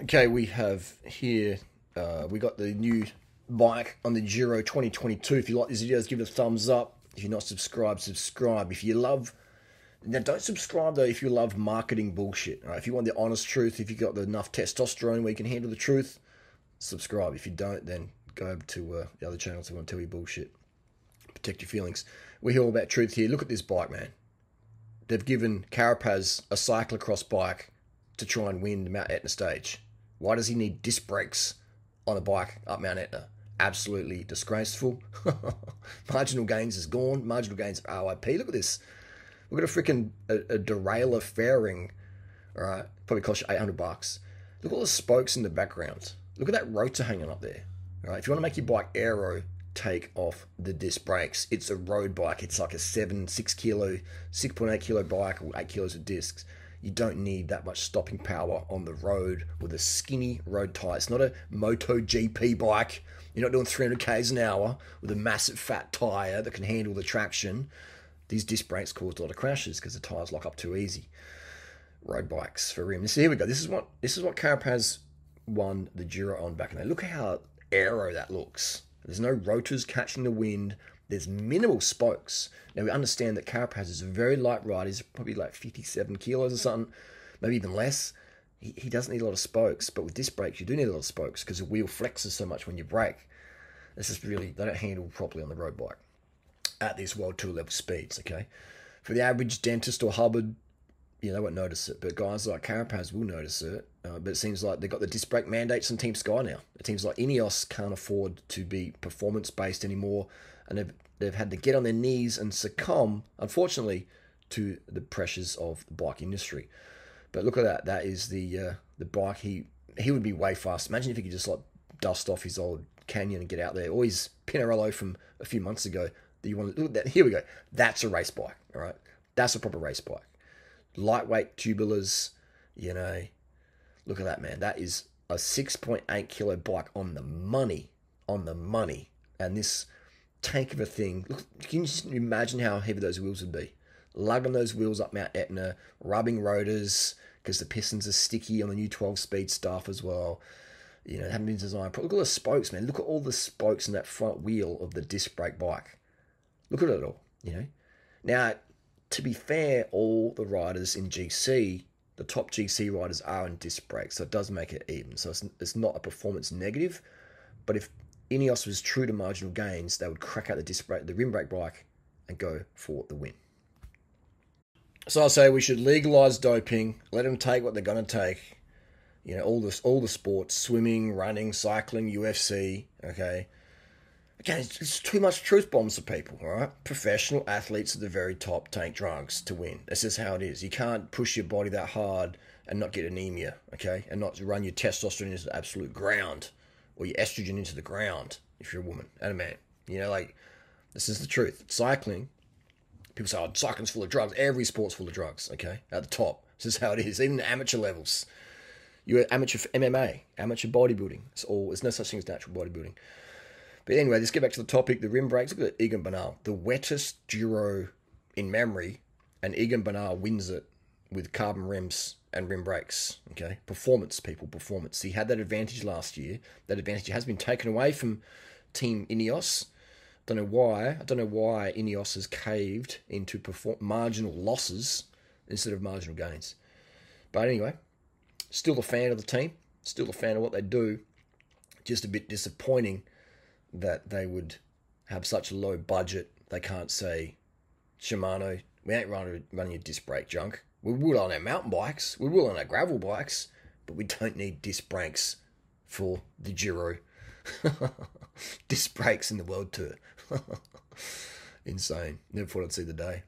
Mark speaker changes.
Speaker 1: Okay, we have here, we got the new bike on the Giro 2022. If you like these videos, give it a thumbs up. If you're not subscribed, subscribe. If you love, now don't subscribe though if you love marketing bullshit. All right? If you want the honest truth, if you got enough testosterone where you can handle the truth, subscribe. If you don't, then go over to the other channels who want to tell you bullshit. Protect your feelings. We're here all about truth here. Look at this bike, man. They've given Carapaz a cyclocross bike to try and win the Mount Etna stage. Why does he need disc brakes on a bike up Mount Etna? Absolutely disgraceful. Marginal gains is gone. Marginal gains of RIP. Look at this. We've got a freaking a derailleur fairing. All right, probably cost you $800. Look at all the spokes in the background. Look at that rotor hanging up there. All right, if you want to make your bike aero, take off the disc brakes. It's a road bike. It's like a 6.8 kilo bike or 8 kilos of discs. You don't need that much stopping power on the road with a skinny road tyre. It's not a MotoGP bike. You're not doing 300 k's an hour with a massive fat tyre that can handle the traction. These disc brakes caused a lot of crashes because the tyres lock up too easy. Road bikes for rims. So here we go. This is what Carapaz won the Giro on back in the day. Look how aero that looks. There's no rotors catching the wind. There's minimal spokes. Now, we understand that Carapaz is a very light rider. He's probably like 57 kilos or something, maybe even less. He doesn't need a lot of spokes, but with disc brakes, you do need a lot of spokes because the wheel flexes so much when you brake. This is really, they don't handle properly on the road bike at these World Tour level speeds, okay? For the average dentist or Hubbard, they won't notice it, but guys like Carapaz will notice it. But it seems like they've got the disc brake mandates on Team Sky now. It seems like Ineos can't afford to be performance-based anymore, and they've had to get on their knees and succumb, unfortunately, to the pressures of the bike industry. But look at that. That is the bike. He would be way fast. Imagine if he could just like dust off his old Canyon and get out there, or his Pinarello from a few months ago. That you want to look at that. Here we go. That's a race bike. All right, that's a proper race bike. Lightweight tubulars, look at that, man. That is a 6.8 kilo bike on the money, and this tank of a thing. Look, can you just imagine how heavy those wheels would be? Lugging those wheels up Mount Etna, rubbing rotors because the pistons are sticky on the new 12-speed stuff as well. They haven't been designed. Look at all the spokes, man. Look at all the spokes in that front wheel of the disc brake bike. Look at it all, Now, to be fair, all the riders in GC, the top GC riders are in disc brakes, so it does make it even. So it's not a performance negative, but if Ineos was true to marginal gains, they would crack out the rim brake bike and go for the win. So I say we should legalise doping, let them take what they're going to take. All the sports, swimming, running, cycling, UFC, okay? Again, it's too much truth bombs for people, all right? Professional athletes at the very top take drugs to win. That's just how it is. You can't push your body that hard and not get anemia, okay? And not run your testosterone into the absolute ground or your estrogen into the ground if you're a woman and a man. This is the truth. Cycling, people say, oh, cycling's full of drugs. Every sport's full of drugs, okay? At the top. This is how it is. Even the amateur levels. You're amateur MMA, amateur bodybuilding. There's no such thing as natural bodybuilding. But anyway, let's get back to the topic. The rim brakes. Look at Egan Bernal, the wettest Giro in memory, and Egan Bernal wins it with carbon rims and rim brakes. Okay, performance, people, performance. He had that advantage last year. That advantage has been taken away from Team Ineos. I don't know why Ineos has caved into marginal losses instead of marginal gains. But anyway, still a fan of the team. Still a fan of what they do. Just a bit disappointing that they would have such a low budget. They can't say, Shimano, we ain't running your disc brake junk. We will on our mountain bikes. We will on our gravel bikes. But we don't need disc brakes for the Giro. Disc brakes in the World Tour. Insane. Never thought I'd see the day.